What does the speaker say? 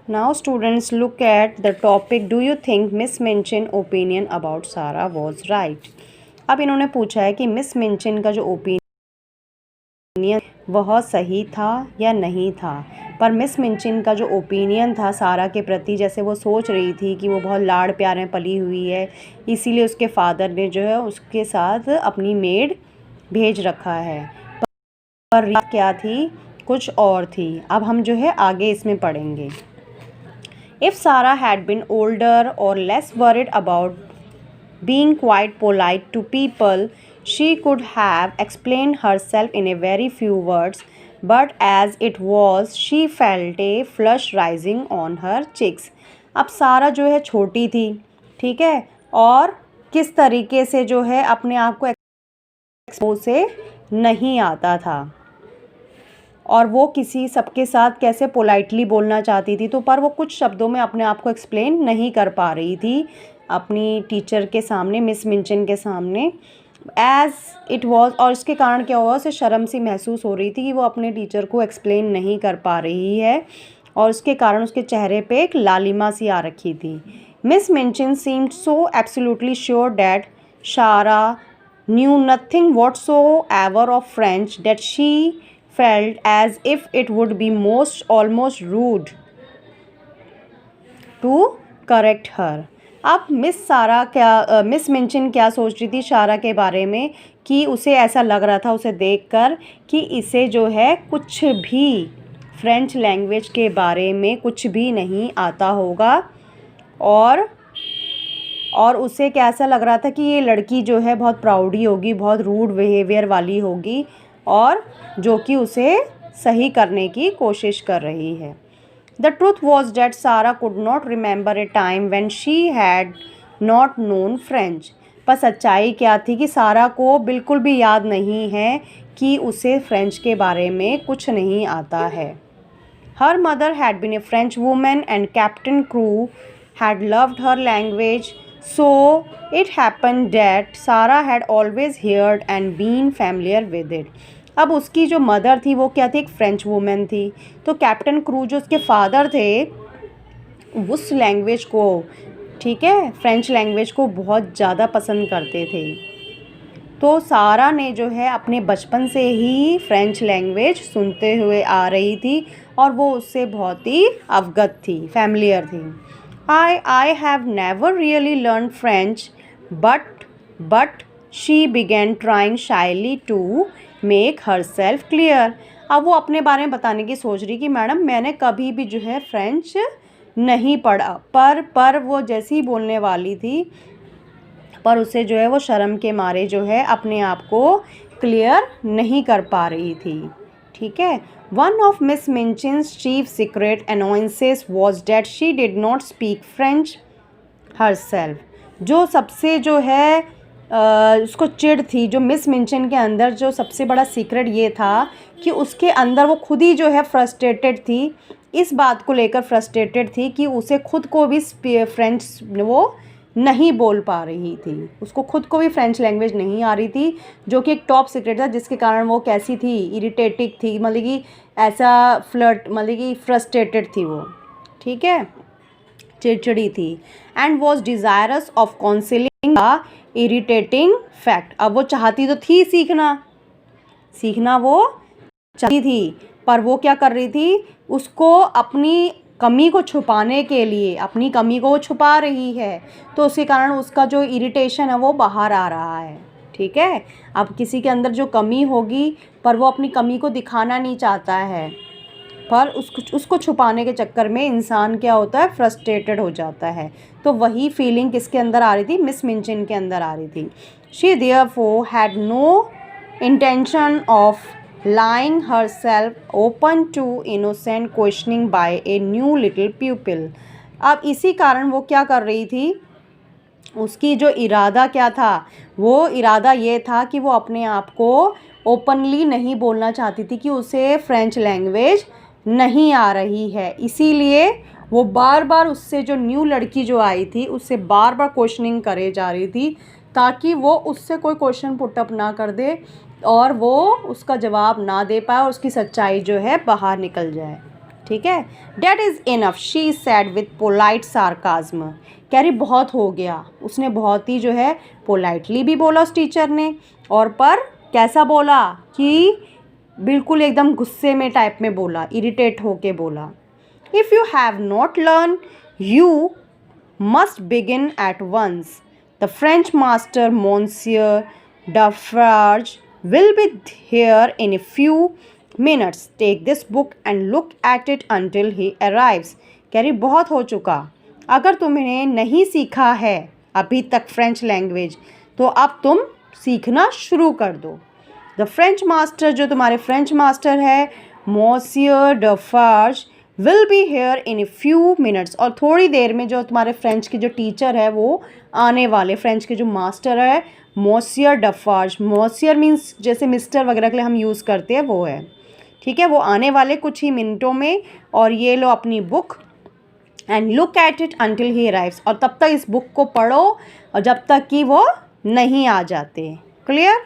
Now students look at the topic, do you think Miss Minchin opinion about Sara was right? अब इन्होंने पूछा है कि miss मिंचिन का जो ओपिनियन वह सही था या नहीं था। पर मिस मिंचिन का जो ओपिनियन था सारा के प्रति, जैसे वो सोच रही थी कि वो बहुत लाड़ प्यार में पली हुई है, इसीलिए उसके फादर ने जो है उसके साथ अपनी मेड भेज रखा है। पर रीत क्या थी, कुछ और थी। अब हम जो है आगे इसमें पढ़ेंगे। If Sarah had been older or less worried about being quite polite to people, she could have explained herself in a very few words, but as it was, she felt a flush rising on her cheeks. अब सारा जो है छोटी थी, ठीक है, और किस तरीके से जो है अपने आप को एक्सपोज से नहीं आता था, और वो किसी सबके साथ कैसे पोलाइटली बोलना चाहती थी, तो पर वो कुछ शब्दों में अपने आप को एक्सप्लेन नहीं कर पा रही थी अपनी टीचर के सामने, मिस मिंचिन के सामने। एज़ इट वॉज, और इसके कारण क्या हुआ, उसे शर्म सी महसूस हो रही थी कि वो अपने टीचर को एक्सप्लेन नहीं कर पा रही है, और उसके कारण उसके चेहरे पे एक लालिमा सी आ रखी थी। Miss Minchin seemed so absolutely sure that Sara knew nothing whatsoever of French that she felt as if it would be almost rude to correct her. अब मिस मिंचिन क्या सोच रही थी शारा के बारे में, कि उसे ऐसा लग रहा था उसे देखकर कि इसे जो है कुछ भी फ्रेंच लैंग्वेज के बारे में कुछ भी नहीं आता होगा, और उसे कैसा लग रहा था कि ये लड़की जो है बहुत प्राउडी होगी, बहुत रूड बिहेवियर वाली होगी, और जो कि उसे सही करने की कोशिश कर रही है। द ट्रूथ वॉज डैट सारा could not remember A time when she had not known French. पर सच्चाई क्या थी कि सारा को बिल्कुल भी याद नहीं है कि उसे फ्रेंच के बारे में कुछ नहीं आता है। Her mother had been a French woman and Captain Crewe had loved her language, so it happen that Sara had always heard and been familiar with it. अब उसकी जो मदर थी वो क्या थी, एक फ्रेंच वूमेन थी, तो कैप्टन क्रू जो उसके फादर थे उस लैंग्वेज को, ठीक है, फ्रेंच लैंग्वेज को बहुत ज़्यादा पसंद करते थे। तो सारा ने जो है अपने बचपन से ही फ्रेंच लैंग्वेज सुनते हुए आ रही थी, और वो उससे बहुत ही अवगत थी, फैमिलियर थी। I have never really learn French but she began trying shyly to make herself clear. अब वो अपने बारे में बताने की सोच रही कि मैडम मैंने कभी भी जो है फ्रेंच नहीं पढ़ा, पर वो जैसी ही बोलने वाली थी, पर उसे जो है वो शर्म के मारे जो है अपने आप को क्लियर नहीं कर पा रही थी, ठीक है। One of Miss Minchin's chief secret annoyances was that she did not speak French herself. जो सबसे जो है उसको चिढ़ थी, जो मिस मिंचिन के अंदर जो सबसे बड़ा सीक्रेट ये था कि उसके अंदर वो खुद ही जो है फ्रस्ट्रेटेड थी, इस बात को लेकर फ्रस्ट्रेटेड थी कि उसे खुद को भी फ्रेंच वो नहीं बोल पा रही थी, उसको खुद को भी फ्रेंच लैंग्वेज नहीं आ रही थी, जो कि एक टॉप सीक्रेट था, जिसके कारण वो कैसी थी, इरिटेटिंग थी, मतलब कि ऐसा मतलब कि फ्रस्ट्रेटेड थी वो, ठीक है, चिड़चिड़ी थी। And was desirous of counselling the irritating fact. अब वो चाहती तो थी सीखना वो चाहती थी, पर वो क्या कर रही थी, उसको अपनी कमी को छुपाने के लिए अपनी कमी को वो छुपा रही है, तो उसके कारण उसका जो इरिटेशन है वो बाहर आ रहा है, ठीक है। अब किसी के अंदर जो कमी होगी पर वो अपनी कमी को दिखाना नहीं चाहता है, पर उसको छुपाने के चक्कर में इंसान क्या होता है, फ्रस्ट्रेटेड हो जाता है। तो वही फीलिंग किसके अंदर आ रही थी, मिस मिंचिन के अंदर आ रही थी। She therefore had no intention of lying herself open to innocent questioning by a new little pupil। अब इसी कारण वो क्या कर रही थी, उसकी जो इरादा क्या था, वो इरादा ये था कि वो अपने आप को ओपनली नहीं बोलना चाहती थी कि उसे फ्रेंच लैंग्वेज नहीं आ रही है, इसीलिए वो बार बार उससे जो न्यू लड़की जो आई थी उससे बार बार क्वेश्चनिंग करे जा रही थी, ताकि वो उससे कोई क्वेश्चन पुटअप ना कर दे और वो उसका जवाब ना दे पाए और उसकी सच्चाई जो है बाहर निकल जाए। ठीक है। That is enough she said with polite sarcasm, कह रही बहुत हो गया। उसने बहुत ही जो है पोलाइटली भी बोला उस टीचर ने, और पर कैसा बोला कि बिल्कुल एकदम गुस्से में टाइप में बोला, इरिटेट होके बोला। If you have not learn you must begin at once. The French master Monsieur Dufarge will be here in a few minutes. Take this book and look at it until he arrives. कह रही बहुत हो चुका, अगर तुमने नहीं सीखा है अभी तक फ्रेंच लैंग्वेज तो अब तुम सीखना शुरू कर दो। द फ्रेंच मास्टर, जो तुम्हारे फ्रेंच मास्टर है Monsieur Dufarge, will be here in a few minutes, और थोड़ी देर में जो तुम्हारे फ्रेंच के जो टीचर है वो आने वाले, फ्रेंच के जो मास्टर है मोसियर डफार्ज, मोसियर मीन्स जैसे मिस्टर वगैरह के लिए हम यूज़ करते हैं वो है, ठीक है। वो आने वाले कुछ ही मिनटों में, और ये लो अपनी book and look at it until he arrives, और तब तक इस बुक को पढ़ो और जब तक कि वो नहीं आ जाते। क्लियर।